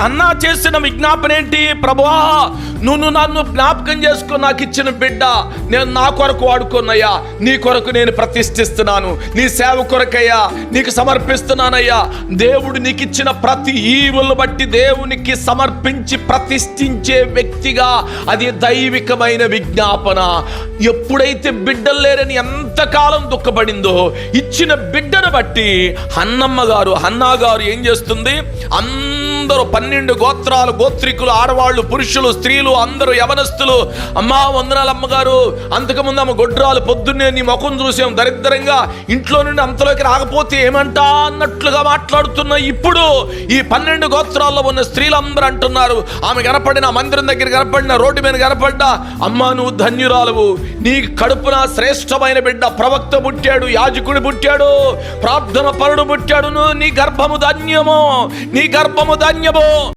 అన్నా చేసిన విజ్ఞాపన ఏంటి? ప్రభువా, నువ్వు నన్ను జ్ఞాపకం చేసుకుని నాకు ఇచ్చిన బిడ్డ నేను నా కొరకు వాడుకున్నయ్యా, నీ కొరకు నేను ప్రతిష్ఠిస్తున్నాను, నీ సేవ కొరకయ్యా నీకు సమర్పిస్తున్నానయ్యా. దేవుడు నీకు ఇచ్చిన ప్రతి ఈవులను బట్టి దేవునికి సమర్పించి ప్రతిష్ఠించే వ్యక్తిగా అది దైవికమైన విజ్ఞాపన. ఎప్పుడైతే బిడ్డలు లేరని ఎంతకాలం దుఃఖపడిందో, ఇచ్చిన బిడ్డను బట్టి హన్నా గారు ఏం చేస్తుంది? అందరూ 12 గోత్రాలు, గోత్రికులు, ఆడవాళ్ళు, పురుషులు, స్త్రీలు, అందరూ యవనస్తులు, అమ్మా వందనాలు అమ్మగారు, అంతకుముందు అమ్మ గొడ్రాలు, పొద్దున్నే నీ ముఖం చూసాం దరిద్రంగా, ఇంట్లో నుండి అంతలోకి రాకపోతే ఏమంటా అన్నట్లుగా మాట్లాడుతున్న ఇప్పుడు ఈ 12 గోత్రాల్లో ఉన్న స్త్రీలందరూ అంటున్నారు, ఆమె కనపడిన మందిరం దగ్గర కనపడిన, రోడ్డు మీద కనపడ్డా, అమ్మా నువ్వు ధన్యురాలువు, నీ కడుపున శ్రేష్టమైన బిడ్డ ప్రవక్త పుట్టాడు, యాజకుడు పుట్టాడు, ప్రార్థన పరుడు పుట్టాడు, నీ గర్భము ధన్యము, నీ గర్భము ధన్యము.